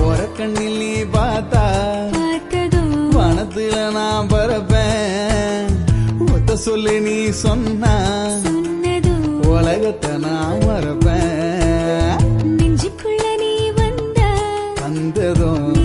ஓர கண்ணில் நீ பார்த்தா வனத்துல நான் பரப்பேன் ஒத்த சொல்லி நீ சொன்னா உலகத்தை நான் மறப்பேன் நெஞ்சுக்குள்ள நீ வந்ததும்